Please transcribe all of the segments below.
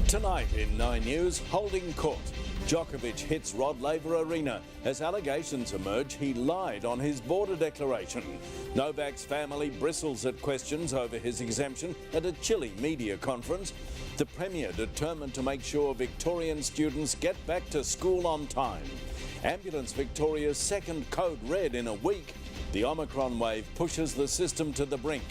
Tonight in 9 News, holding court. Djokovic hits Rod Laver Arena as allegations emerge he lied on his border declaration. Novak's family bristles at questions over his exemption at a chilly media conference. The Premier determined to make sure Victorian students get back to school on time. Ambulance Victoria's second code red in a week. The Omicron wave pushes the system to the brink.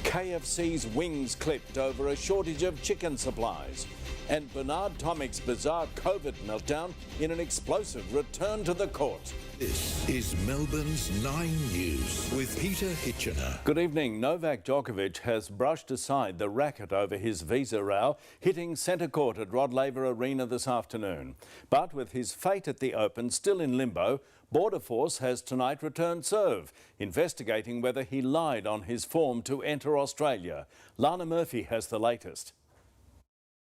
KFC's wings clipped over a shortage of chicken supplies. And Bernard Tomic's bizarre COVID meltdown in an explosive return to the court. This is Melbourne's 9 News with Peter Hitchener. Good evening. Novak Djokovic has brushed aside the racket over his visa row, hitting centre court at Rod Laver Arena this afternoon. But with his fate at the Open still in limbo, Border Force has tonight returned serve, investigating whether he lied on his form to enter Australia. Lana Murphy has the latest.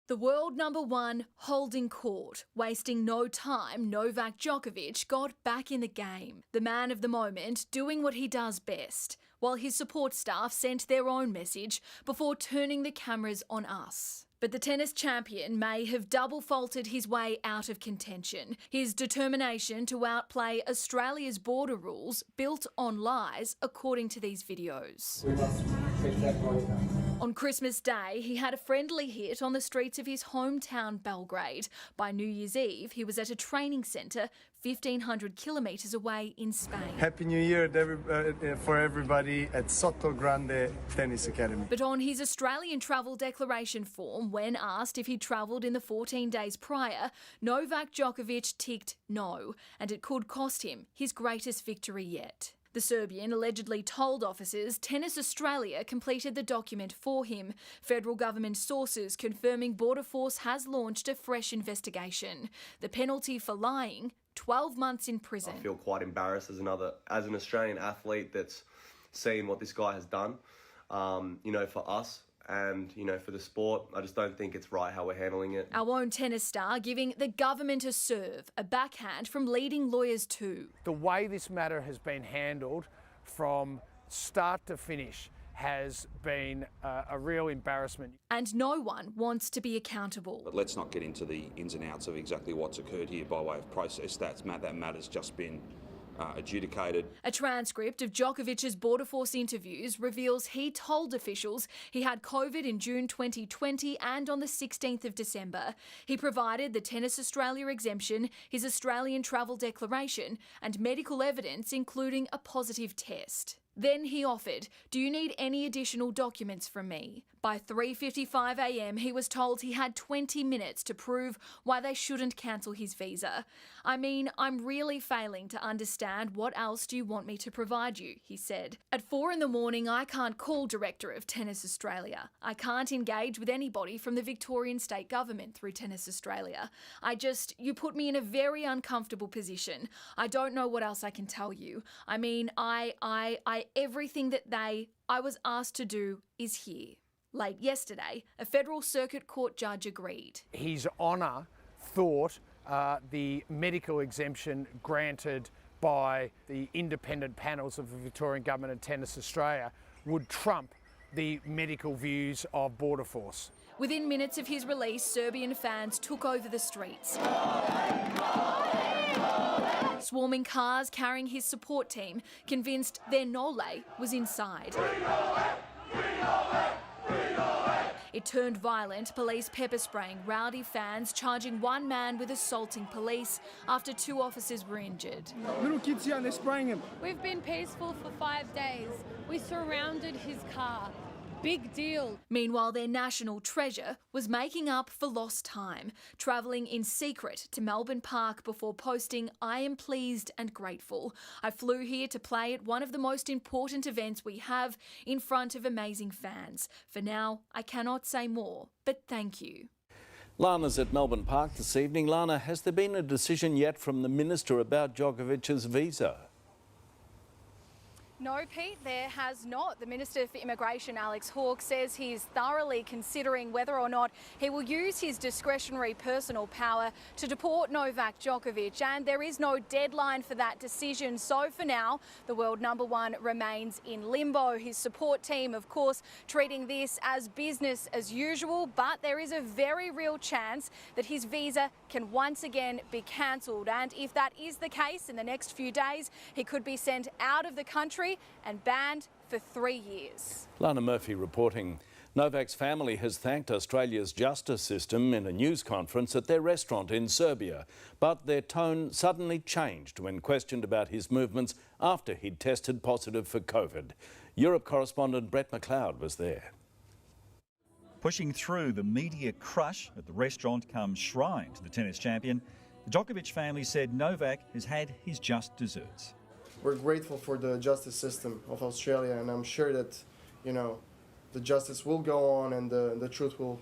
The world number one holding court. Wasting no time, Novak Djokovic got back in the game. The man of the moment doing what he does best, while his support staff sent their own message before turning the cameras on us. But the tennis champion may have double-faulted his way out of contention. His determination to outplay Australia's border rules built on lies, according to these videos. On Christmas Day, he had a friendly hit on the streets of his hometown Belgrade. By New Year's Eve, he was at a training centre 1,500 kilometres away in Spain. Happy New Year for everybody at Soto Grande Tennis Academy. But on his Australian travel declaration form, when asked if he'd travelled in the 14 days prior, Novak Djokovic ticked no, and it could cost him his greatest victory yet. The Serbian allegedly told officers Tennis Australia completed the document for him. Federal government sources confirming Border Force has launched a fresh investigation. The penalty for lying, 12 months in prison. I feel quite embarrassed as an Australian athlete that's seen what this guy has done, for us. And, for the sport, I just don't think it's right how we're handling it. Our own tennis star giving the government a serve, a backhand from leading lawyers too. The way this matter has been handled from start to finish has been a real embarrassment. And no one wants to be accountable. But let's not get into the ins and outs of exactly what's occurred here by way of process. That matter's just been adjudicated. A transcript of Djokovic's Border Force interviews reveals he told officials he had COVID in June 2020 and on the 16th of December. He provided the Tennis Australia exemption, his Australian travel declaration and medical evidence including a positive test. Then he offered, "Do you need any additional documents from me?" By 3:55 a.m, he was told he had 20 minutes to prove why they shouldn't cancel his visa. "I mean, I'm really failing to understand what else do you want me to provide you," he said. "At 4 a.m, I can't call Director of Tennis Australia. I can't engage with anybody from the Victorian State Government through Tennis Australia. You put me in a very uncomfortable position. I don't know what else I can tell you. I mean, everything that I was asked to do is here." Late yesterday, a federal circuit court judge agreed. His Honour thought the medical exemption granted by the independent panels of the Victorian Government and Tennis Australia would trump the medical views of Border Force. Within minutes of his release, Serbian fans took over the streets. Swarming cars carrying his support team, convinced their Nole was inside. It turned violent, police pepper spraying rowdy fans, charging one man with assaulting police after 2 officers were injured. Little kids here and they're spraying him. We've been peaceful for 5 days. We surrounded his car. Big deal. Meanwhile, their national treasure was making up for lost time, travelling in secret to Melbourne Park before posting, "I am pleased and grateful. I flew here to play at one of the most important events we have in front of amazing fans. For now, I cannot say more, but thank you." Lana's at Melbourne Park this evening. Lana, has there been a decision yet from the Minister about Djokovic's visa? No, Pete, there has not. The Minister for Immigration, Alex Hawke, says he's thoroughly considering whether or not he will use his discretionary personal power to deport Novak Djokovic, and there is no deadline for that decision. So for now, the world number one remains in limbo. His support team, of course, treating this as business as usual, but there is a very real chance that his visa can once again be cancelled. And if that is the case, in the next few days, he could be sent out of the country and banned for 3 years. Lana Murphy reporting. Novak's family has thanked Australia's justice system in a news conference at their restaurant in Serbia. But their tone suddenly changed when questioned about his movements after he'd tested positive for COVID. Europe correspondent Brett McLeod was there. Pushing through the media crush at the restaurant come shrine to the tennis champion, the Djokovic family said Novak has had his just desserts. We're grateful for the justice system of Australia, and I'm sure that, the justice will go on and the truth will,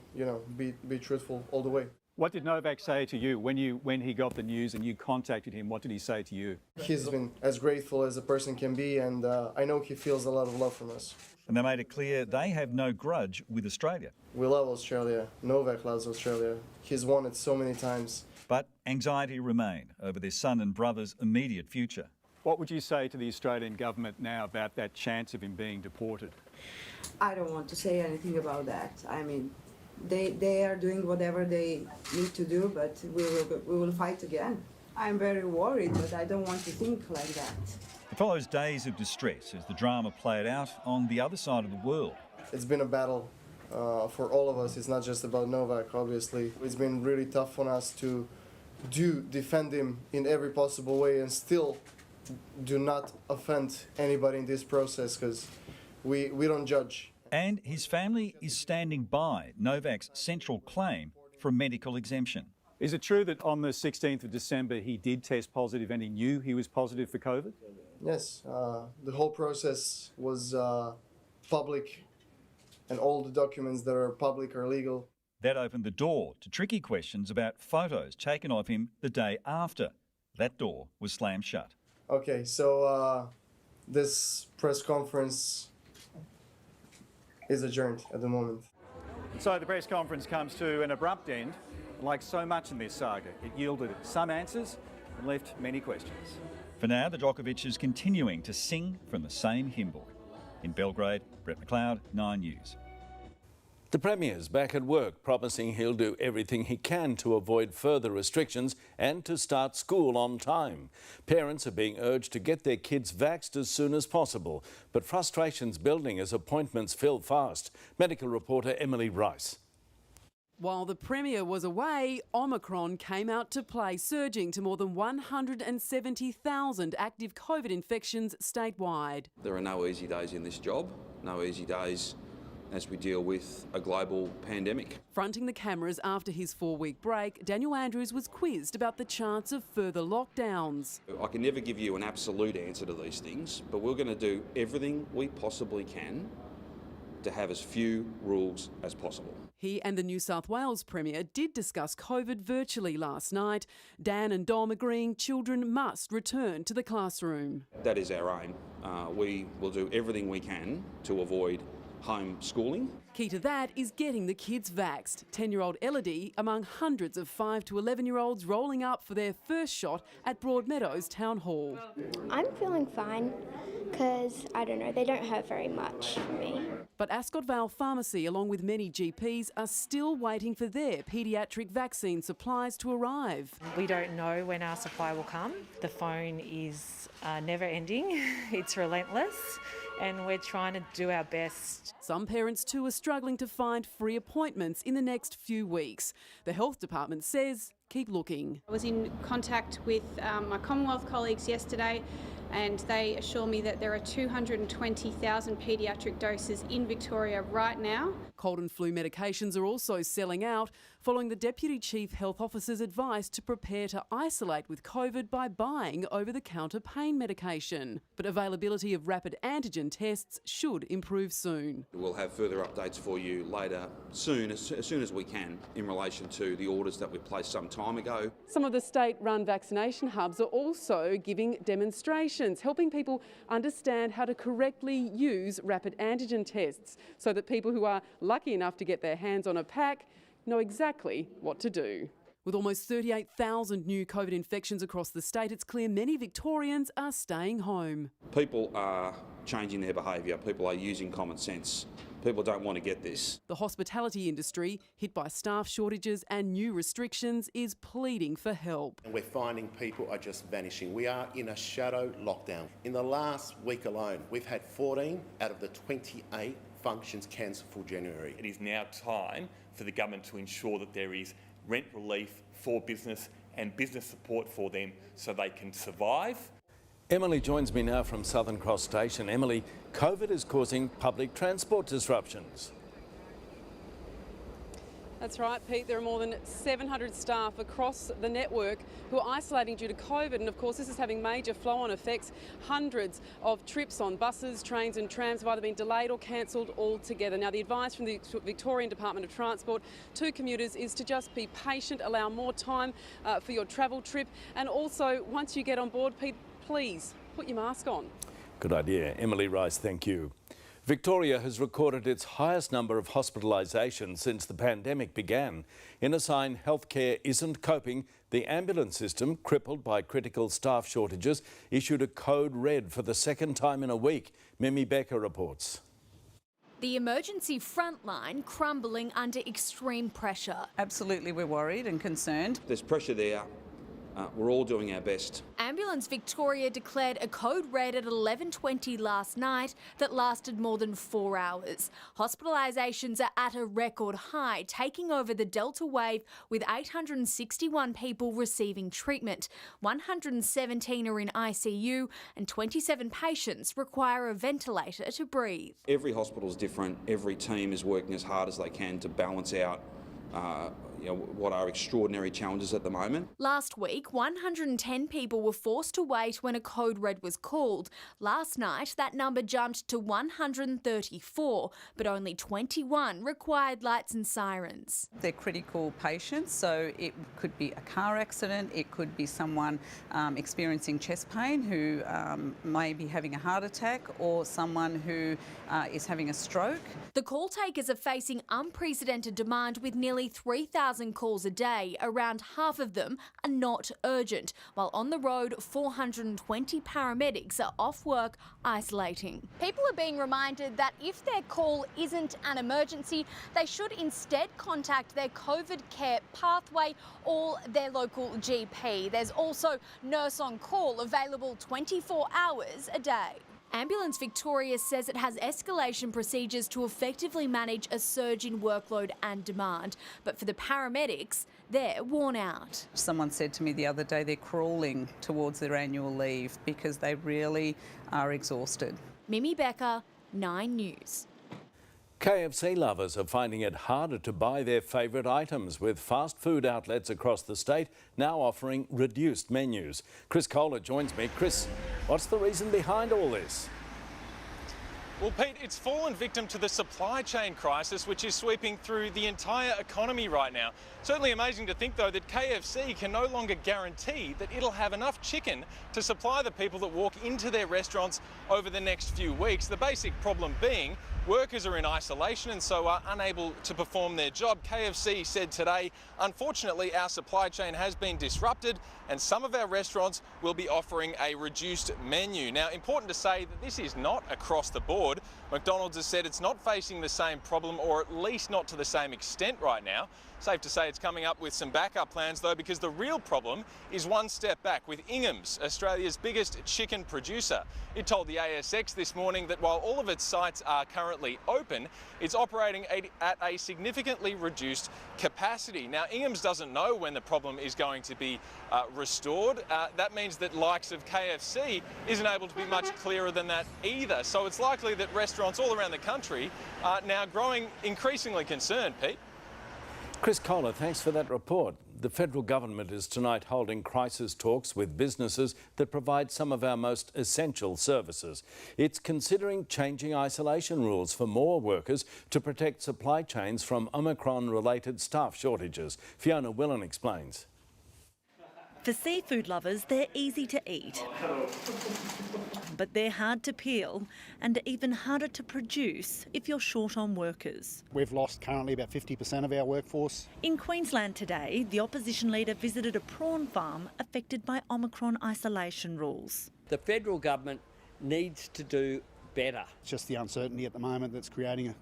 be truthful all the way. What did Novak say to you when he got the news and you contacted him? What did he say to you? He's been as grateful as a person can be, and I know he feels a lot of love from us. And they made it clear they have no grudge with Australia. We love Australia. Novak loves Australia. He's won it so many times. But anxiety remained over their son and brother's immediate future. What would you say to the Australian government now about that chance of him being deported? I don't want to say anything about that. I mean, they are doing whatever they need to do, but we will fight again. I'm very worried, but I don't want to think like that. It follows days of distress as the drama played out on the other side of the world. It's been a battle for all of us. It's not just about Novak, obviously. It's been really tough on us to defend him in every possible way and still do not offend anybody in this process, because we don't judge. And his family is standing by Novak's central claim for a medical exemption. Is it true that on the 16th of December he did test positive and he knew he was positive for COVID? Yes, the whole process was public, and all the documents that are public are legal. That opened the door to tricky questions about photos taken of him the day after. That door was slammed shut. Okay, so this press conference is adjourned at the moment. So the press conference comes to an abrupt end. Like so much in this saga, it yielded some answers and left many questions. For now, the Djokovic is continuing to sing from the same hymn book. In Belgrade, Brett McLeod, 9 News. The Premier's back at work, promising he'll do everything he can to avoid further restrictions and to start school on time. Parents are being urged to get their kids vaxxed as soon as possible, but frustration's building as appointments fill fast. Medical reporter Emily Rice. While the Premier was away, Omicron came out to play, surging to more than 170,000 active COVID infections statewide. There are no easy days in this job, no easy days as we deal with a global pandemic. Fronting the cameras after his 4-week break, Daniel Andrews was quizzed about the chance of further lockdowns. I can never give you an absolute answer to these things, but we're going to do everything we possibly can to have as few rules as possible. He and the New South Wales Premier did discuss COVID virtually last night. Dan and Dom agreeing children must return to the classroom. That is our aim. We will do everything we can to avoid homeschooling. Key to that is getting the kids vaxxed. 10-year-old Elodie among hundreds of 5 to 11-year-olds rolling up for their first shot at Broadmeadows Town Hall. I'm feeling fine because, I don't know, they don't hurt very much for me. But Ascot Vale Pharmacy, along with many GPs, are still waiting for their paediatric vaccine supplies to arrive. We don't know when our supply will come. The phone is never ending. It's relentless. And we're trying to do our best. Some parents too are struggling to find free appointments in the next few weeks. The Health Department says keep looking. I was in contact with my Commonwealth colleagues yesterday, and they assure me that there are 220,000 paediatric doses in Victoria right now. Cold and flu medications are also selling out, following the Deputy Chief Health Officer's advice to prepare to isolate with COVID by buying over-the-counter pain medication. But availability of rapid antigen tests should improve soon. We'll have further updates for you later soon, as soon as we can, in relation to the orders that we placed some time ago. Some of the state-run vaccination hubs are also giving demonstrations clinicians, helping people understand how to correctly use rapid antigen tests so that people who are lucky enough to get their hands on a pack know exactly what to do. With almost 38,000 new COVID infections across the state, it's clear many Victorians are staying home. People are changing their behaviour. People are using common sense. People don't want to get this. The hospitality industry, hit by staff shortages and new restrictions, is pleading for help. And we're finding people are just vanishing. We are in a shadow lockdown. In the last week alone, we've had 14 out of the 28 functions cancelled for January. It is now time for the government to ensure that there is rent relief for business and business support for them so they can survive. Emily joins me now from Southern Cross Station. Emily, COVID is causing public transport disruptions. That's right, Pete. There are more than 700 staff across the network who are isolating due to COVID, and of course this is having major flow-on effects. Hundreds of trips on buses, trains and trams have either been delayed or cancelled altogether. Now, the advice from the Victorian Department of Transport to commuters is to just be patient, allow more time for your travel trip, and also once you get on board, Pete, please put your mask on. Good idea. Emily Rice, thank you. Victoria has recorded its highest number of hospitalisations since the pandemic began. In a sign healthcare isn't coping, the ambulance system, crippled by critical staff shortages, issued a code red for the second time in a week. Mimi Becker reports. The emergency frontline crumbling under extreme pressure. Absolutely, we're worried and concerned. There's pressure there. We're all doing our best. Ambulance Victoria declared a code red at 11:20 last night that lasted more than 4 hours. Hospitalisations are at a record high, taking over the Delta wave with 861 people receiving treatment. 117 are in ICU and 27 patients require a ventilator to breathe. Every hospital is different. Every team is working as hard as they can to balance out what are extraordinary challenges at the moment. Last week, 110 people were forced to wait when a code red was called. Last night, that number jumped to 134, but only 21 required lights and sirens. They're critical patients, so it could be a car accident, it could be someone experiencing chest pain who may be having a heart attack, or someone who is having a stroke. The call takers are facing unprecedented demand with nearly 3,000 calls a day. Around half of them are not urgent, while on the road 420 paramedics are off work isolating. People are being reminded that if their call isn't an emergency, they should instead contact their COVID care pathway or their local GP. There's also nurse on call available 24 hours a day. Ambulance Victoria says it has escalation procedures to effectively manage a surge in workload and demand. But for the paramedics, they're worn out. Someone said to me the other day they're crawling towards their annual leave because they really are exhausted. Mimi Becker, 9 News. KFC lovers are finding it harder to buy their favourite items, with fast food outlets across the state now offering reduced menus. Chris Kohler joins me. Chris, what's the reason behind all this? Well, Pete, it's fallen victim to the supply chain crisis, which is sweeping through the entire economy right now. Certainly amazing to think, though, that KFC can no longer guarantee that it'll have enough chicken to supply the people that walk into their restaurants over the next few weeks. The basic problem being workers are in isolation and so are unable to perform their job. KFC said today, unfortunately, our supply chain has been disrupted and some of our restaurants will be offering a reduced menu. Now, important to say that this is not across the board. McDonald's has said it's not facing the same problem, or at least not to the same extent right now. Safe to say it's coming up with some backup plans, though, because the real problem is one step back with Ingham's, Australia's biggest chicken producer. It told the ASX this morning that while all of its sites are currently open, it's operating at a significantly reduced capacity. Now, Ingham's doesn't know when the problem is going to be restored. That means that likes of KFC isn't able to be much clearer than that either. So it's likely that restaurants all around the country are now growing increasingly concerned, Pete. Chris Kohler, thanks for that report. The federal government is tonight holding crisis talks with businesses that provide some of our most essential services. It's considering changing isolation rules for more workers to protect supply chains from Omicron-related staff shortages. Fiona Willen explains. For seafood lovers, they're easy to eat. But they're hard to peel and even harder to produce if you're short on workers. We've lost currently about 50% of our workforce. In Queensland today, the opposition leader visited a prawn farm affected by Omicron isolation rules. The federal government needs to do better. It's just the uncertainty at the moment that's creating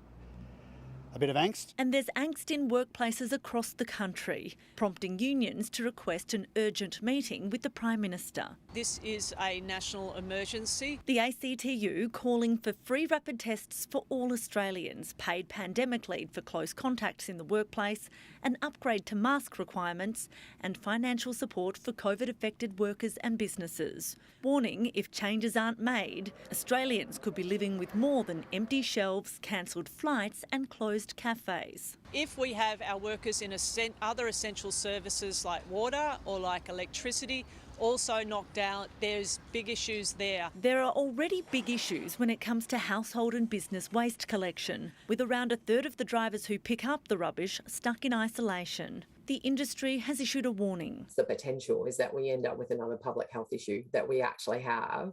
a bit of angst. And there's angst in workplaces across the country, prompting unions to request an urgent meeting with the Prime Minister. This is a national emergency. The ACTU calling for free rapid tests for all Australians, paid pandemic leave for close contacts in the workplace, an upgrade to mask requirements and financial support for COVID-affected workers and businesses. Warning, if changes aren't made, Australians could be living with more than empty shelves, cancelled flights and closed cafes. If we have our workers in other essential services like water or like electricity also knocked out, there's big issues there. There are already big issues when it comes to household and business waste collection, with around a third of the drivers who pick up the rubbish stuck in isolation. The industry has issued a warning. The potential is that we end up with another public health issue, that we actually have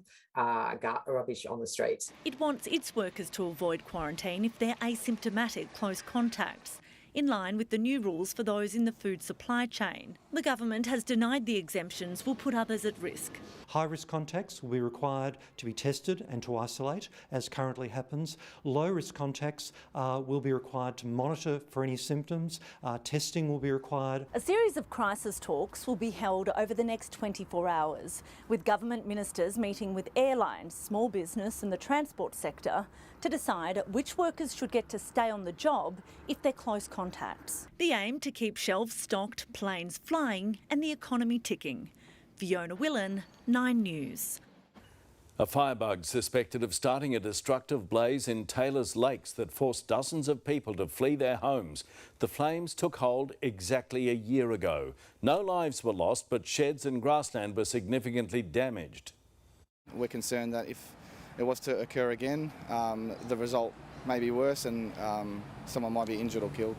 rubbish on the streets. It wants its workers to avoid quarantine if they're asymptomatic close contacts, in line with the new rules for those in the food supply chain. The government has denied the exemptions will put others at risk. High-risk contacts will be required to be tested and to isolate, as currently happens. Low-risk contacts will be required to monitor for any symptoms. Testing will be required. A series of crisis talks will be held over the next 24 hours, with government ministers meeting with airlines, small business and the transport sector to decide which workers should get to stay on the job if they're close contacts. The aim to keep shelves stocked, planes flying and the economy ticking. Fiona Willan, 9 News. A firebug suspected of starting a destructive blaze in Taylor's Lakes that forced dozens of people to flee their homes. The flames took hold exactly a year ago. No lives were lost, but sheds and grassland were significantly damaged. We're concerned that if it was to occur again, the result may be worse and someone might be injured or killed.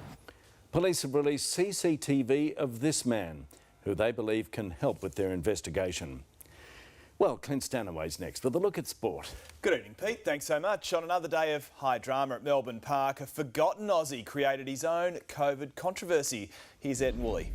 Police have released CCTV of this man, who they believe can help with their investigation. Well, Clint Stanaway's next with a look at sport. Good evening, Pete. Thanks so much. On another day of high drama at Melbourne Park, a forgotten Aussie created his own COVID controversy. Here's Ed and Woolley.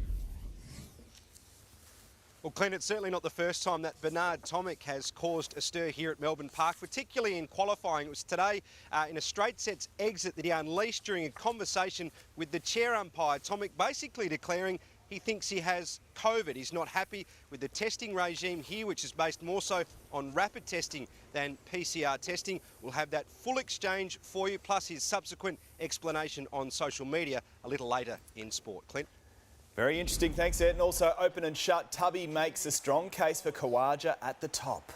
Well, Clint, it's certainly not the first time that Bernard Tomic has caused a stir here at Melbourne Park, particularly in qualifying. It was today in a straight sets exit that he unleashed during a conversation with the chair umpire. Tomic basically declaring he thinks he has COVID. He's not happy with the testing regime here, which is based more so on rapid testing than PCR testing. We'll have that full exchange for you, plus his subsequent explanation on social media a little later in sport. Clint? Very interesting, thanks Ed. And also open and shut, Tubby makes a strong case for Khawaja at the top.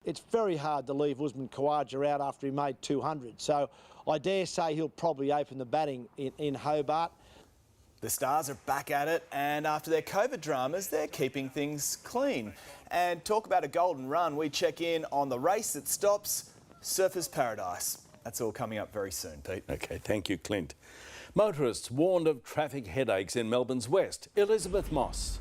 It's very hard to leave Usman Khawaja out after he made 200, so I dare say he'll probably open the batting in Hobart. The Stars are back at it, and after their COVID dramas, they're keeping things clean. And talk about a golden run, we check in on the race that stops Surfers Paradise. That's all coming up very soon, Pete. OK, thank you, Clint. Motorists warned of traffic headaches in Melbourne's west. Elizabeth Moss.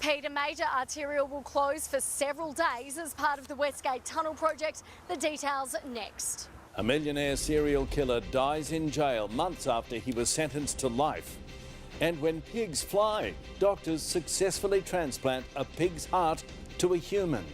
Peter, major arterial will close for several days as part of the Westgate Tunnel project. The details next. A millionaire serial killer dies in jail months after he was sentenced to life. And when pigs fly, doctors successfully transplant a pig's heart to a human.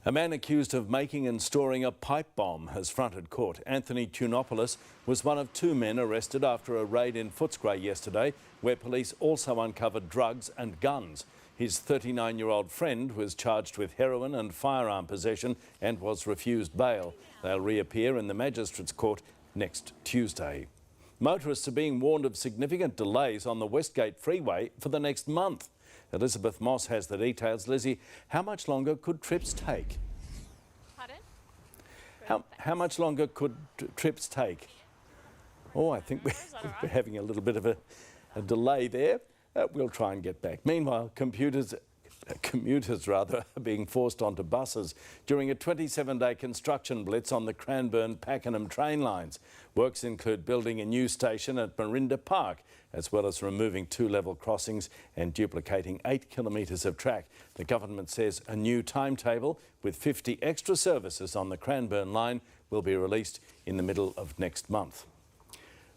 A man accused of making and storing a pipe bomb has fronted court. Anthony Tunopoulos was one of 2 men arrested after a raid in Footscray yesterday, where police also uncovered drugs and guns. His 39-year-old friend was charged with heroin and firearm possession and was refused bail. They'll reappear in the Magistrates Court next Tuesday. Motorists are being warned of significant delays on the Westgate Freeway for the next month. Elizabeth Moss has the details. Lizzie, how much longer could trips take? Pardon? How much longer could trips take? Oh, I think we're having a little bit of a delay there. We'll try and get back. Meanwhile, computers commuters are being forced onto buses during a 27-day construction blitz on the Cranbourne-Pakenham train lines. Works include building a new station at Marinda Park, as well as removing 2-level crossings and duplicating 8 kilometres of track. The government says a new timetable with 50 extra services on the Cranbourne line will be released in the middle of next month.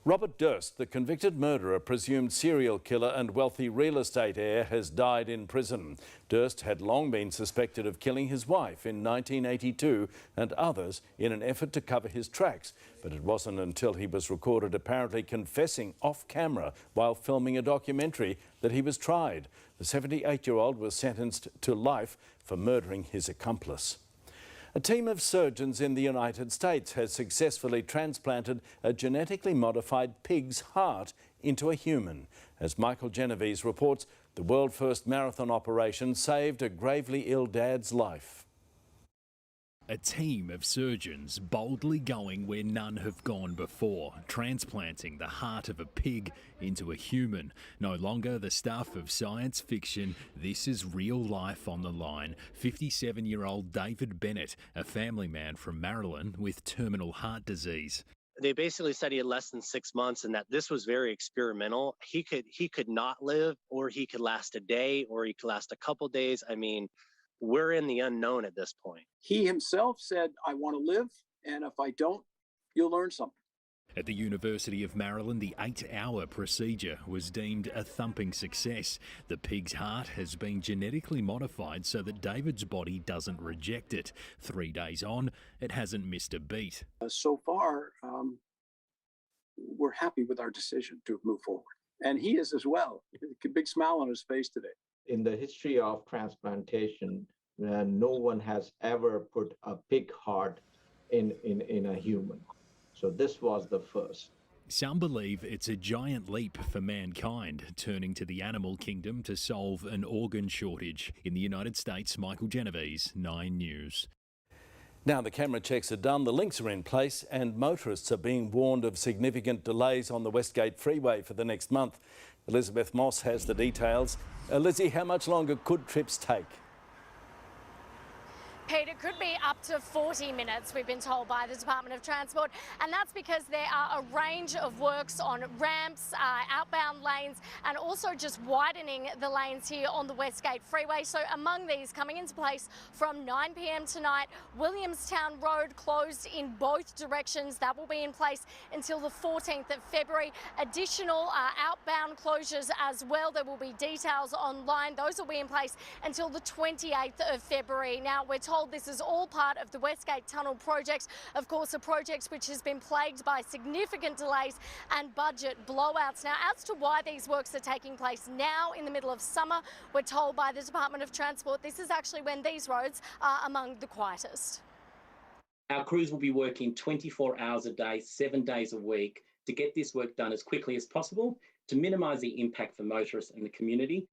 Robert Durst, the convicted murderer, presumed serial killer and wealthy real estate heir, has died in prison. Durst had long been suspected of killing his wife in 1982 and others in an effort to cover his tracks. But it wasn't until he was recorded apparently confessing off camera while filming a documentary that he was tried. The 78-year-old was sentenced to life for murdering his accomplice. A team of surgeons in the United States has successfully transplanted a genetically modified pig's heart into a human. As Michael Genovese reports, the world-first marathon operation saved a gravely ill dad's life. A team of surgeons boldly going where none have gone before, transplanting the heart of a pig into a human. No longer the stuff of science fiction, this is real life on the line. 57-year-old David Bennett, a family man from Maryland with terminal heart disease. They basically said he had less than 6 months and that this was very experimental. He could not live, or he could last a day, or he could last a couple days. I mean, we're in the unknown at this point. He himself said, I want to live, and if I don't, you'll learn something. At the University of Maryland, the 8-hour procedure was deemed a thumping success. The pig's heart has been genetically modified so that David's body doesn't reject it. 3 days on, it hasn't missed a beat. So far, we're happy with our decision to move forward. And he is as well. A big smile on his face today. In the history of transplantation, no one has ever put a pig heart in a human. So this was the first. Some believe it's a giant leap for mankind, turning to the animal kingdom to solve an organ shortage. In the United States, Michael Genovese, 9 News. Now the camera checks are done, the links are in place, and motorists are being warned of significant delays on the Westgate Freeway for the next month. Elizabeth Moss has the details. Lizzie, how much longer could trips take? Pete, it could be up to 40 minutes, we've been told by the Department of Transport, and that's because there are a range of works on ramps, outbound lanes, and also just widening the lanes here on the Westgate Freeway. So among these, coming into place from 9 p.m. tonight, Williamstown Road closed in both directions. That will be in place until the 14th of February. Additional outbound closures as well. There will be details online. Those will be in place until the 28th of February. Now, we're told this is all part of the Westgate Tunnel project. Of course, a project which has been plagued by significant delays and budget blowouts. Now, as to why these works are taking place now in the middle of summer, we're told by the Department of Transport this is actually when these roads are among the quietest. Our crews will be working 24 hours a day, 7 days a week to get this work done as quickly as possible to minimise the impact for motorists and the community.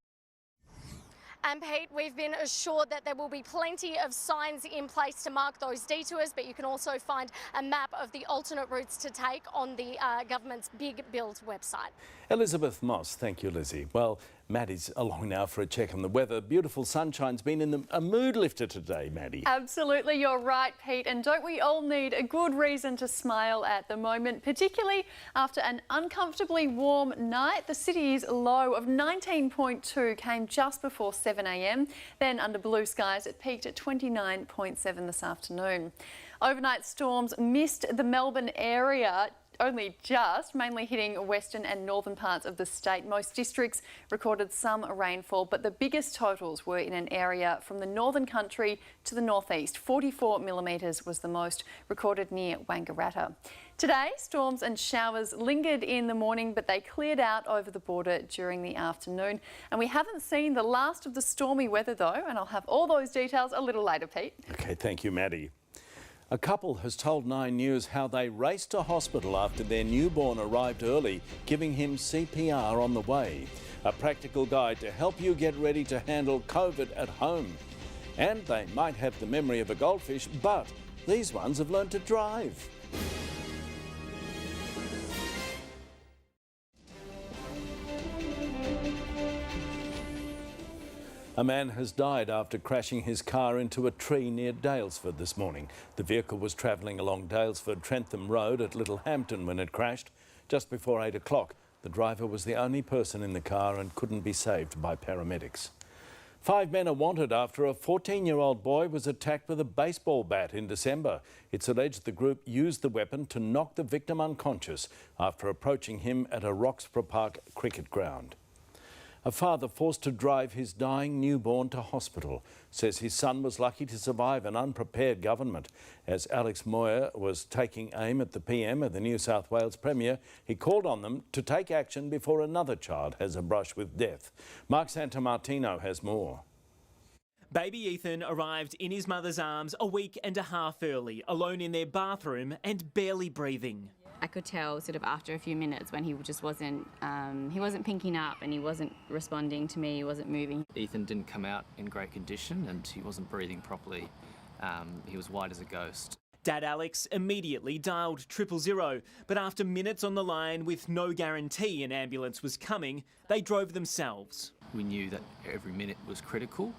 And Pete, we've been assured that there will be plenty of signs in place to mark those detours, but you can also find a map of the alternate routes to take on the government's Big Build website. Elizabeth Moss, thank you, Lizzie. Well, Maddie's along now for a check on the weather. Beautiful sunshine's been in a mood lifter today, Maddie. Absolutely, you're right, Pete. And don't we all need a good reason to smile at the moment, particularly after an uncomfortably warm night? The city's low of 19.2 came just before 7 a.m. Then under blue skies, it peaked at 29.7 this afternoon. Overnight storms missed the Melbourne area only just, mainly hitting western and northern parts of the state. Most districts recorded some rainfall, but the biggest totals were in an area from the northern country to the northeast. 44 millimetres was the most recorded near Wangaratta. Today, storms and showers lingered in the morning, but they cleared out over the border during the afternoon. And we haven't seen the last of the stormy weather though, and I'll have all those details a little later, Pete. OK, thank you, Maddie. A couple has told 9 News how they raced to hospital after their newborn arrived early, giving him CPR on the way. A practical guide to help you get ready to handle COVID at home. And they might have the memory of a goldfish, but these ones have learned to drive. A man has died after crashing his car into a tree near Daylesford this morning. The vehicle was travelling along Daylesford-Trentham Road at Littlehampton when it crashed. Just before 8 o'clock, the driver was the only person in the car and couldn't be saved by paramedics. 5 men are wanted after a 14-year-old boy was attacked with a baseball bat in December. It's alleged the group used the weapon to knock the victim unconscious after approaching him at a Roxburgh Park cricket ground. A father forced to drive his dying newborn to hospital says his son was lucky to survive an unprepared government. As Alex Moyer was taking aim at the PM of the New South Wales Premier, he called on them to take action before another child has a brush with death. Mark Santomartino has more. Baby Ethan arrived in his mother's arms a week and a half early, alone in their bathroom and barely breathing. I could tell sort of after a few minutes when he just wasn't pinking up and he wasn't responding to me, he wasn't moving. Ethan didn't come out in great condition and he wasn't breathing properly. He was white as a ghost. Dad Alex immediately dialed 000, but after minutes on the line with no guarantee an ambulance was coming, they drove themselves. We knew that every minute was critical,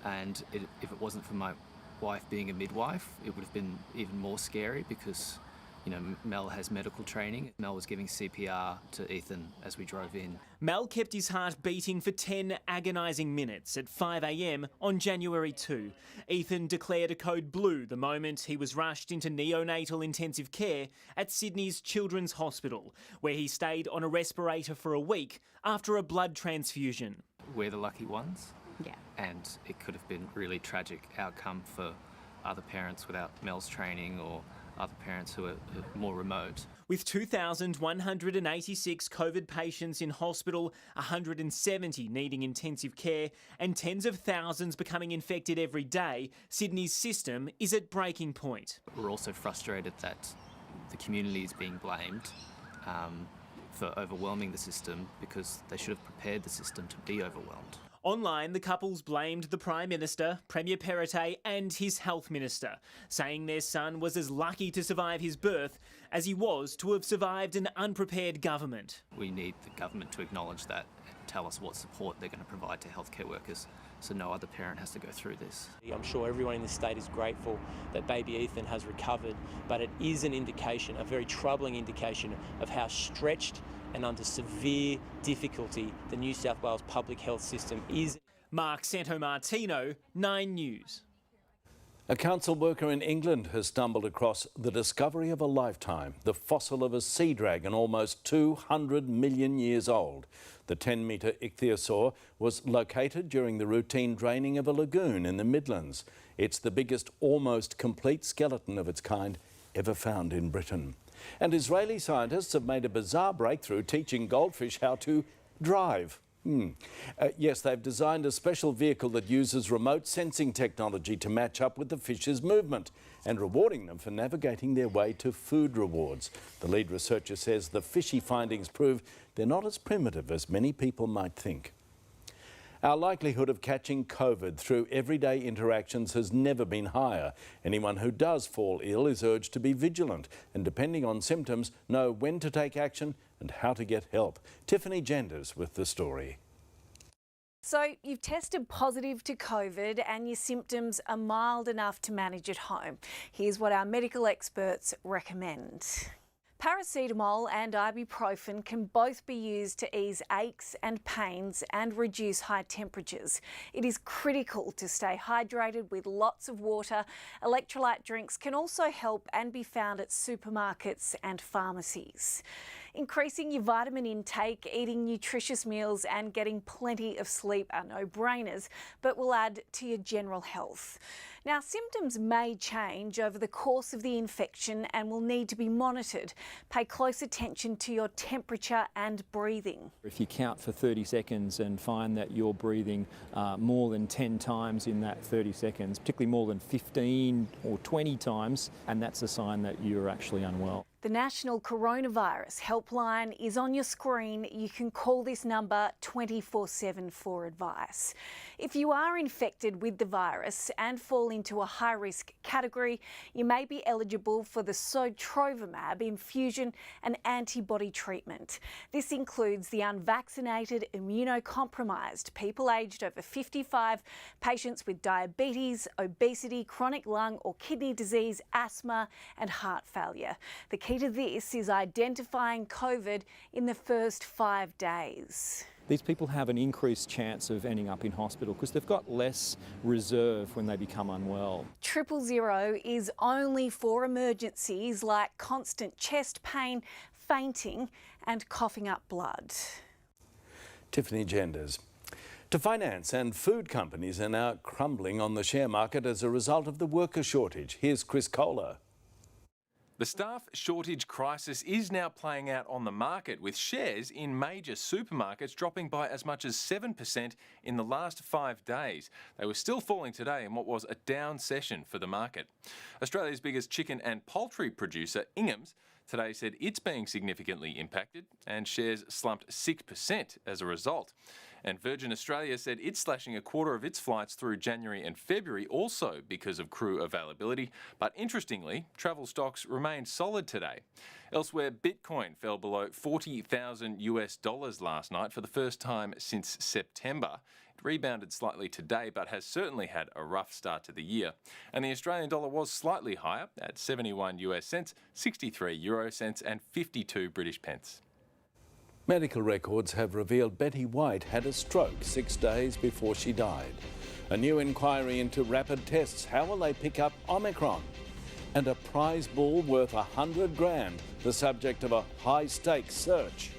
and if it wasn't for my wife being a midwife, it would have been even more scary because, you know, Mel has medical training. Mel was giving CPR to Ethan as we drove in. Mel kept his heart beating for 10 agonising minutes at 5 a.m. on January 2. Ethan declared a code blue the moment he was rushed into neonatal intensive care at Sydney's Children's Hospital, where he stayed on a respirator for a week after a blood transfusion. We're the lucky ones. Yeah. And it could have been really tragic outcome for other parents without Mel's training or other parents who are more remote. With 2,186 COVID patients in hospital, 170 needing intensive care and tens of thousands becoming infected every day, Sydney's system is at breaking point. We're also frustrated that the community is being blamed for overwhelming the system because they should have prepared the system to be overwhelmed. Online, the couples blamed the Prime Minister, Premier Perrottet and his Health Minister, saying their son was as lucky to survive his birth as he was to have survived an unprepared government. We need the government to acknowledge that and tell us what support they're going to provide to healthcare workers so no other parent has to go through this. I'm sure everyone in this state is grateful that baby Ethan has recovered, but it is an indication, a very troubling indication of how stretched and under severe difficulty the New South Wales public health system is. Mark Santomartino, 9 News. A council worker in England has stumbled across the discovery of a lifetime, the fossil of a sea dragon almost 200 million years old. The 10-metre ichthyosaur was located during the routine draining of a lagoon in the Midlands. It's the biggest almost complete skeleton of its kind ever found in Britain. And Israeli scientists have made a bizarre breakthrough teaching goldfish how to drive. Yes, they've designed a special vehicle that uses remote sensing technology to match up with the fish's movement and rewarding them for navigating their way to food rewards. The lead researcher says the fishy findings prove they're not as primitive as many people might think. Our likelihood of catching COVID through everyday interactions has never been higher. Anyone who does fall ill is urged to be vigilant and, depending on symptoms, know when to take action and how to get help. Tiffany Genders with the story. So you've tested positive to COVID and your symptoms are mild enough to manage at home. Here's what our medical experts recommend. Paracetamol and ibuprofen can both be used to ease aches and pains and reduce high temperatures. It is critical to stay hydrated with lots of water. Electrolyte drinks can also help and be found at supermarkets and pharmacies. Increasing your vitamin intake, eating nutritious meals and getting plenty of sleep are no-brainers, but will add to your general health. Now, symptoms may change over the course of the infection and will need to be monitored. Pay close attention to your temperature and breathing. If you count for 30 seconds and find that you're breathing more than 10 times in that 30 seconds, particularly more than 15 or 20 times, and that's a sign that you're actually unwell. The National Coronavirus Helpline is on your screen. You can call this number 24/7 for advice. If you are infected with the virus and fall into a high-risk category, you may be eligible for the sotrovimab infusion and antibody treatment. This includes the unvaccinated, immunocompromised, people aged over 55, patients with diabetes, obesity, chronic lung or kidney disease, asthma and heart failure. The key to this is identifying COVID in the first 5 days. These people have an increased chance of ending up in hospital because they've got less reserve when they become unwell. 000 is only for emergencies like constant chest pain, fainting and coughing up blood. Tiffany Genders. To finance and food companies are now crumbling on the share market as a result of the worker shortage. Here's Chris Kohler. The staff shortage crisis is now playing out on the market, with shares in major supermarkets dropping by as much as 7% in the last 5 days. They were still falling today in what was a down session for the market. Australia's biggest chicken and poultry producer, Ingham's, today said it's being significantly impacted and shares slumped 6% as a result. And Virgin Australia said it's slashing a quarter of its flights through January and February, also because of crew availability. But interestingly, travel stocks remained solid today. Elsewhere, Bitcoin fell below $40,000 last night for the first time since September. It rebounded slightly today, but has certainly had a rough start to the year. And the Australian dollar was slightly higher at 71 US cents, 63 euro cents and 52 British pence. Medical records have revealed Betty White had a stroke 6 days before she died. A new inquiry into rapid tests. How will they pick up Omicron? And a prize bull worth $100 grand, the subject of a high-stakes search.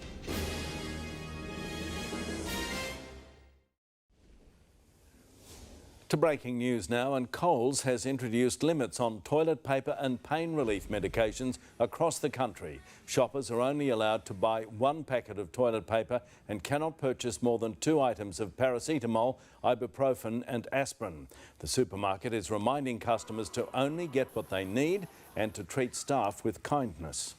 To breaking news now, and Coles has introduced limits on toilet paper and pain relief medications across the country. Shoppers are only allowed to buy 1 packet of toilet paper and cannot purchase more than 2 items of paracetamol, ibuprofen and aspirin. The supermarket is reminding customers to only get what they need and to treat staff with kindness.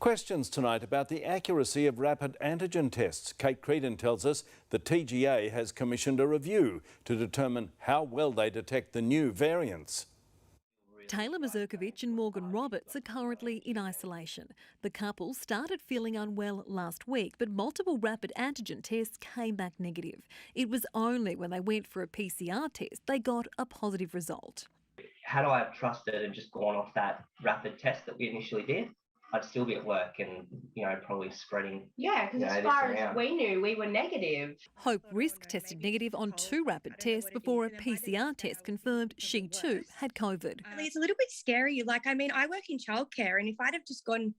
Questions tonight about the accuracy of rapid antigen tests. Kate Creedon tells us the TGA has commissioned a review to determine how well they detect the new variants. Taylor Mazurkovic and Morgan Roberts are currently in isolation. The couple started feeling unwell last week, but multiple rapid antigen tests came back negative. It was only when they went for a PCR test they got a positive result. Had I trusted and just gone off that rapid test that we initially did, I'd still be at work and, probably spreading. Yeah, because as far as we knew, we were negative. Hope Risk tested negative on 2 rapid tests before a PCR test confirmed she too had COVID. It's a little bit scary. I work in childcare, and if I'd have just gone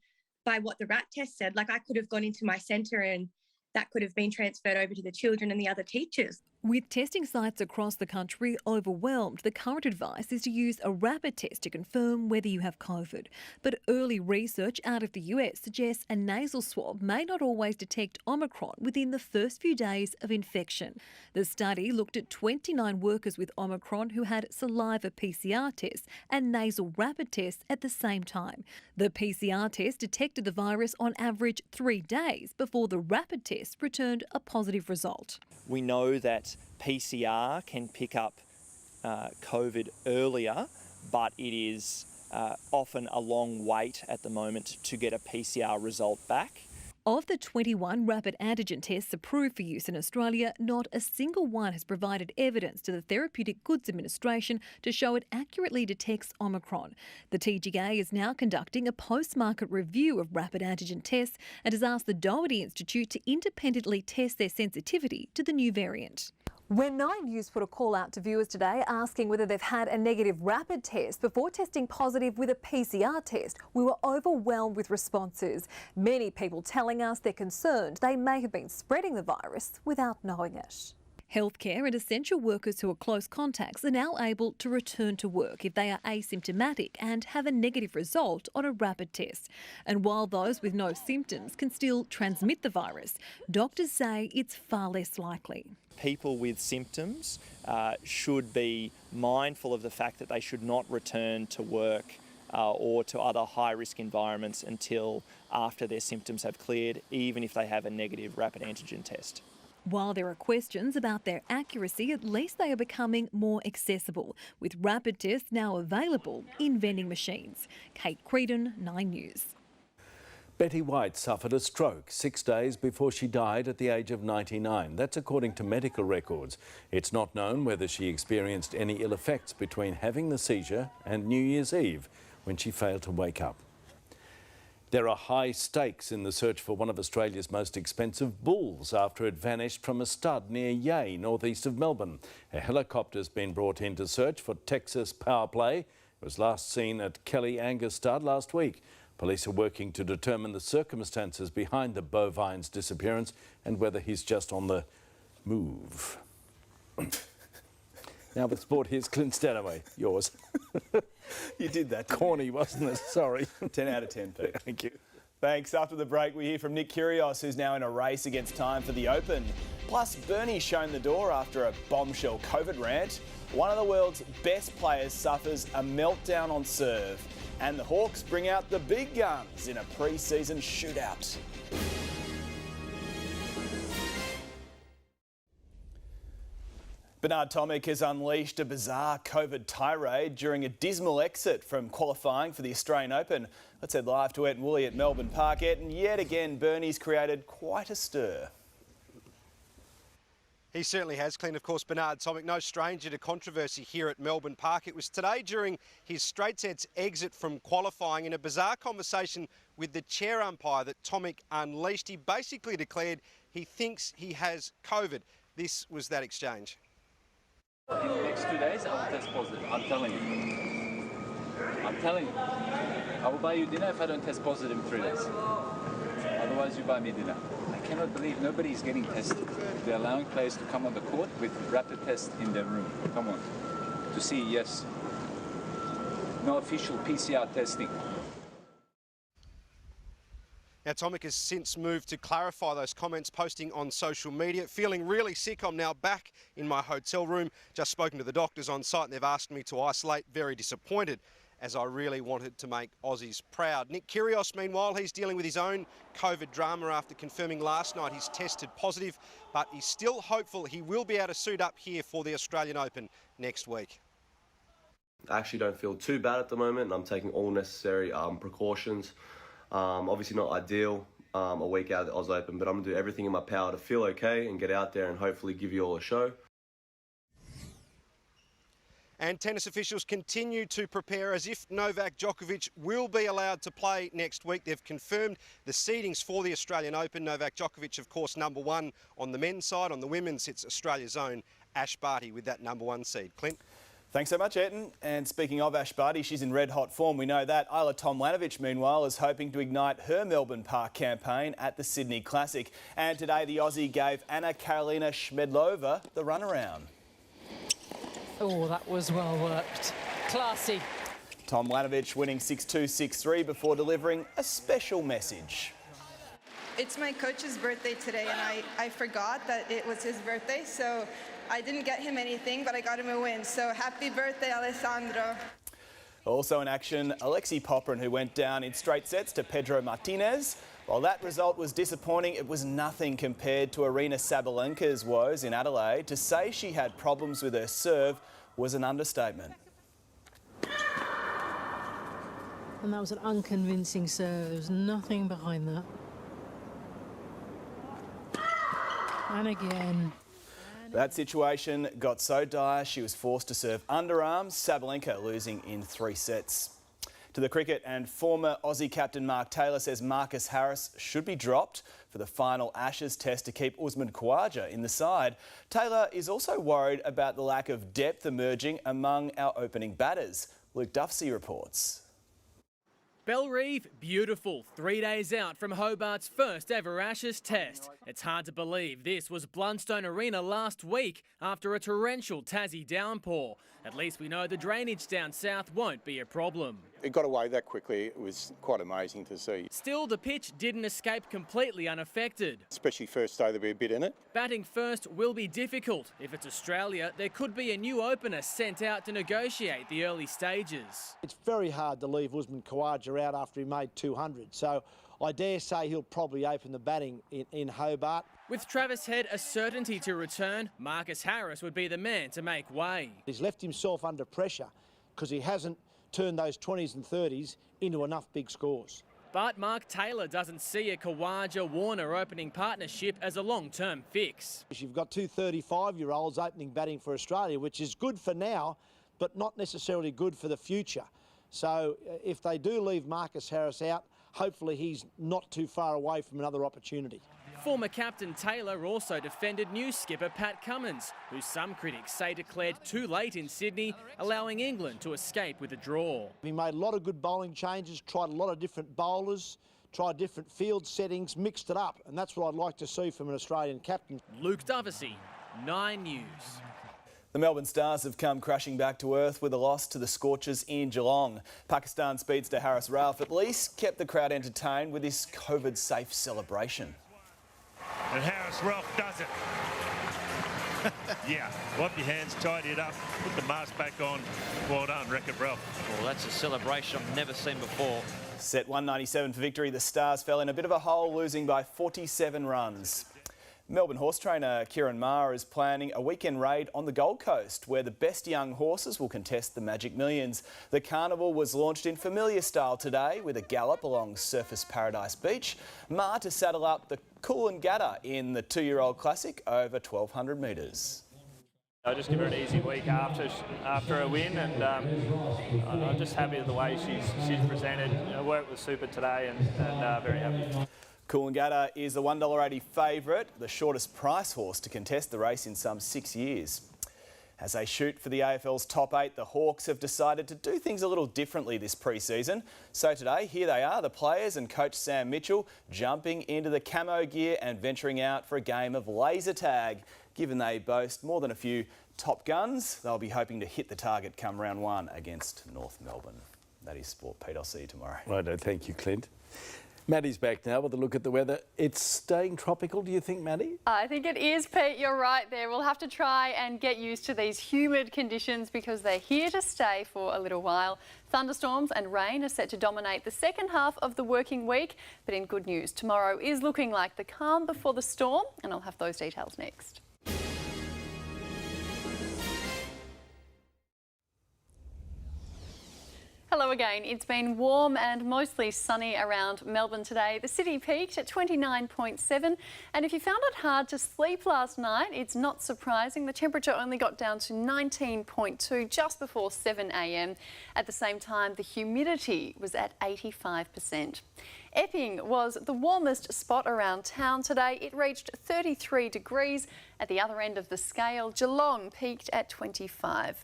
by what the RAT test said, I could have gone into my centre and that could have been transferred over to the children and the other teachers. With testing sites across the country overwhelmed, the current advice is to use a rapid test to confirm whether you have COVID. But early research out of the US suggests a nasal swab may not always detect Omicron within the first few days of infection. The study looked at 29 workers with Omicron who had saliva PCR tests and nasal rapid tests at the same time. The PCR test detected the virus on average 3 days before the rapid test returned a positive result. We know that PCR can pick up COVID earlier, but it is often a long wait at the moment to get a PCR result back. Of the 21 rapid antigen tests approved for use in Australia, not a single one has provided evidence to the Therapeutic Goods Administration to show it accurately detects Omicron. The TGA is now conducting a post-market review of rapid antigen tests and has asked the Doherty Institute to independently test their sensitivity to the new variant. When 9 News put a call out to viewers today asking whether they've had a negative rapid test before testing positive with a PCR test, we were overwhelmed with responses. Many people telling us they're concerned they may have been spreading the virus without knowing it. Healthcare and essential workers who are close contacts are now able to return to work if they are asymptomatic and have a negative result on a rapid test. And while those with no symptoms can still transmit the virus, doctors say it's far less likely. People with symptoms should be mindful of the fact that they should not return to work or to other high-risk environments until after their symptoms have cleared, even if they have a negative rapid antigen test. While there are questions about their accuracy, at least they are becoming more accessible, with rapid tests now available in vending machines. Kate Creedon, 9 News. Betty White suffered a stroke 6 days before she died at the age of 99. That's according to medical records. It's not known whether she experienced any ill effects between having the seizure and New Year's Eve, when she failed to wake up. There are high stakes in the search for one of Australia's most expensive bulls after it vanished from a stud near Yea, northeast of Melbourne. A helicopter's been brought in to search for Texas Power Play. It was last seen at Kelly Angus Stud last week. Police are working to determine the circumstances behind the bovine's disappearance and whether he's just on the move. Now with sport, here's Clint Stanaway. Yours. You did that. Corny, wasn't it? Sorry. 10 out of 10, Pete. Thank you. Thanks. After the break, we hear from Nick Kyrgios, who's now in a race against time for the Open. Plus, Bernie's shown the door after a bombshell COVID rant. One of the world's best players suffers a meltdown on serve. And the Hawks bring out the big guns in a pre-season shootout. Bernard Tomic has unleashed a bizarre COVID tirade during a dismal exit from qualifying for the Australian Open. Let's head live to Ed Woolley at Melbourne Park. And yet again, Bernie's created quite a stir. He certainly has, Clint. Of course, Bernard Tomic, no stranger to controversy here at Melbourne Park. It was today during his straight sets exit from qualifying in a bizarre conversation with the chair umpire that Tomic unleashed. He basically declared he thinks he has COVID. This was that exchange. In the next 2 days, I will test positive. I'm telling you. I'm telling you. I will buy you dinner if I don't test positive in 3 days. Otherwise, you buy me dinner. I cannot believe nobody is getting tested. They're allowing players to come on the court with rapid tests in their room. Come on. To see, yes. No official PCR testing. Now, Tomic has since moved to clarify those comments, posting on social media. Feeling really sick, I'm now back in my hotel room. Just spoken to the doctors on site and they've asked me to isolate. Very disappointed, as I really wanted to make Aussies proud. Nick Kyrgios, meanwhile, he's dealing with his own COVID drama after confirming last night he's tested positive, but he's still hopeful he will be able to suit up here for the Australian Open next week. I actually don't feel too bad at the moment. I'm taking all necessary precautions. Obviously not ideal a week out of the Oz Open, but I'm going to do everything in my power to feel okay and get out there and hopefully give you all a show. And tennis officials continue to prepare as if Novak Djokovic will be allowed to play next week. They've confirmed the seedings for the Australian Open. Novak Djokovic, of course, #1 on the men's side. On the women's, it's Australia's own Ash Barty with that #1 seed. Clint? Thanks so much, Eton. And speaking of Ash Barty, she's in red-hot form. We know that. Isla Tomljanovic, meanwhile, is hoping to ignite her Melbourne Park campaign at the Sydney Classic. And today, the Aussie gave Anna Karolina Schmedlova the runaround. Oh, that was well worked. Classy. Tomljanovic winning 6-2, 6-3 before delivering a special message. It's my coach's birthday today, and I forgot that it was his birthday, so I didn't get him anything, but I got him a win. So happy birthday, Alessandro. Also in action, Alexei Popyrin, who went down in straight sets to Pedro Martinez. While that result was disappointing, it was nothing compared to Aryna Sabalenka's woes in Adelaide. To say she had problems with her serve was an understatement. And that was an unconvincing serve. There was nothing behind that. And again. That situation got so dire she was forced to serve underarms, Sabalenka losing in 3 sets. To the cricket, and former Aussie captain Mark Taylor says Marcus Harris should be dropped for the final Ashes test to keep Usman Khawaja in the side. Taylor is also worried about the lack of depth emerging among our opening batters. Luke Duffsey reports. Bellerive, beautiful, 3 days out from Hobart's first ever Ashes test. It's hard to believe this was Blundstone Arena last week after a torrential Tassie downpour. At least we know the drainage down south won't be a problem. It got away that quickly. It was quite amazing to see. Still, the pitch didn't escape completely unaffected. Especially first day, there'll be a bit in it. Batting first will be difficult. If it's Australia, there could be a new opener sent out to negotiate the early stages. It's very hard to leave Usman Khawaja out after he made 200, so I dare say he'll probably open the batting in Hobart. With Travis Head a certainty to return, Marcus Harris would be the man to make way. He's left himself under pressure because he hasn't turned those 20s and 30s into enough big scores. But Mark Taylor doesn't see a Khawaja-Warner opening partnership as a long-term fix. You've got two 35-year-olds opening batting for Australia, which is good for now, but not necessarily good for the future. So if they do leave Marcus Harris out, hopefully he's not too far away from another opportunity. Former captain Taylor also defended new skipper Pat Cummins, who some critics say declared too late in Sydney, allowing England to escape with a draw. He made a lot of good bowling changes, tried a lot of different bowlers, tried different field settings, mixed it up, and that's what I'd like to see from an Australian captain. Luke Doversey, 9 News. The Melbourne Stars have come crashing back to earth with a loss to the Scorchers in Geelong. Pakistan speedster Harris Ralph at least kept the crowd entertained with his COVID-safe celebration. And Harris Ralph does it. Yeah, wipe your hands, tidy it up, put the mask back on. Well done, Wreck-It Ralph. Well, that's a celebration I've never seen before. Set 197 for victory, the Stars fell in a bit of a hole, losing by 47 runs. Melbourne horse trainer Kieran Maher is planning a weekend raid on the Gold Coast where the best young horses will contest the Magic Millions. The carnival was launched in familiar style today with a gallop along Surfers Paradise Beach. Maher to saddle up the Coolangatta in the 2-year-old classic over 1,200 metres. I just give her an easy week after a win, and I'm just happy with the way she's presented. I worked with Super today and very happy. Coolangatta is the $1.80 favourite, the shortest price horse to contest the race in some 6 years. As they shoot for the AFL's top 8, the Hawks have decided to do things a little differently this pre-season. So today, here they are, the players and coach Sam Mitchell, jumping into the camo gear and venturing out for a game of laser tag. Given they boast more than a few top guns, they'll be hoping to hit the target come round 1 against North Melbourne. That is Sport, Pete. I'll see you tomorrow. Righto, thank you, Clint. Maddie's back now with a look at the weather. It's staying tropical, do you think, Maddie? I think it is, Pete. You're right there. We'll have to try and get used to these humid conditions because they're here to stay for a little while. Thunderstorms and rain are set to dominate the second half of the working week. But in good news, tomorrow is looking like the calm before the storm, and I'll have those details next. Hello again. It's been warm and mostly sunny around Melbourne today. The city peaked at 29.7, and if you found it hard to sleep last night, it's not surprising. The temperature only got down to 19.2 just before 7 a.m. At the same time, the humidity was at 85%. Epping was the warmest spot around town today. It reached 33 degrees. At the other end of the scale, Geelong peaked at 25.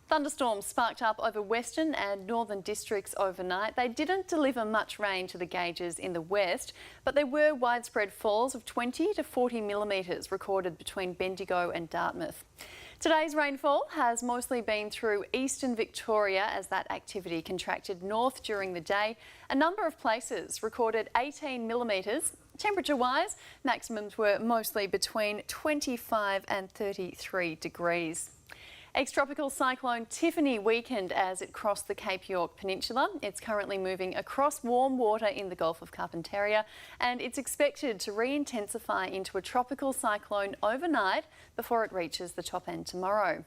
Thunderstorms sparked up over western and northern districts overnight. They didn't deliver much rain to the gauges in the west, but there were widespread falls of 20 to 40 millimetres recorded between Bendigo and Dartmouth. Today's rainfall has mostly been through eastern Victoria as that activity contracted north during the day. A number of places recorded 18 millimetres. Temperature-wise, maximums were mostly between 25 and 33 degrees. Ex-tropical cyclone Tiffany weakened as it crossed the Cape York Peninsula. It's currently moving across warm water in the Gulf of Carpentaria, and it's expected to re-intensify into a tropical cyclone overnight before it reaches the top end tomorrow.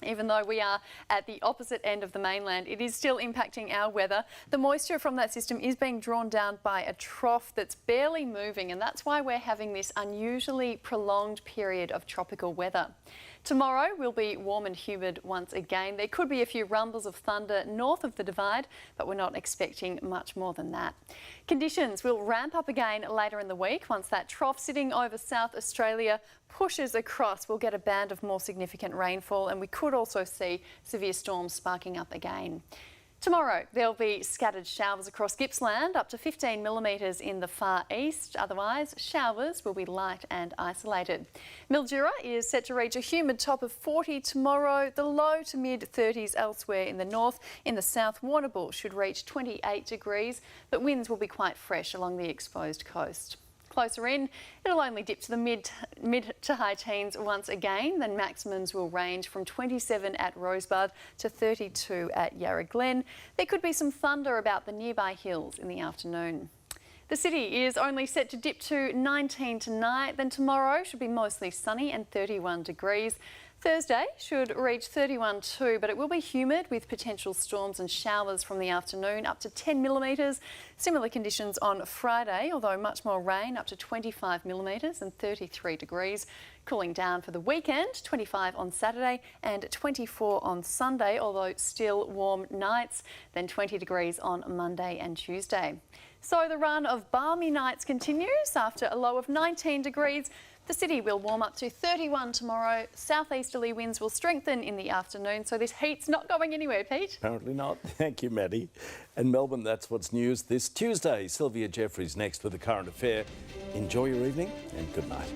Even though we are at the opposite end of the mainland, it is still impacting our weather. The moisture from that system is being drawn down by a trough that's barely moving, and that's why we're having this unusually prolonged period of tropical weather. Tomorrow will be warm and humid once again. There could be a few rumbles of thunder north of the divide, but we're not expecting much more than that. Conditions will ramp up again later in the week. Once that trough sitting over South Australia pushes across, we'll get a band of more significant rainfall, and we could also see severe storms sparking up again. Tomorrow, there'll be scattered showers across Gippsland, up to 15 millimetres in the far east. Otherwise, showers will be light and isolated. Mildura is set to reach a humid top of 40 tomorrow. The low to mid-30s elsewhere in the north. In the south, Warrnambool should reach 28 degrees, but winds will be quite fresh along the exposed coast. Closer in, it'll only dip to the mid to high teens once again. Then maximums will range from 27 at Rosebud to 32 at Yarra Glen. There could be some thunder about the nearby hills in the afternoon. The city is only set to dip to 19 tonight. Then tomorrow should be mostly sunny and 31 degrees. Thursday should reach 31 too, but it will be humid with potential storms and showers from the afternoon, up to 10 millimetres. Similar conditions on Friday, although much more rain, up to 25 millimetres and 33 degrees. Cooling down for the weekend, 25 on Saturday and 24 on Sunday, although still warm nights, then 20 degrees on Monday and Tuesday. So the run of balmy nights continues after a low of 19 degrees. The city will warm up to 31 tomorrow. Southeasterly winds will strengthen in the afternoon, so this heat's not going anywhere, Pete. Apparently not. Thank you, Maddie. And Melbourne, that's what's news this Tuesday. Sylvia Jeffries next with the current affair. Enjoy your evening and good night.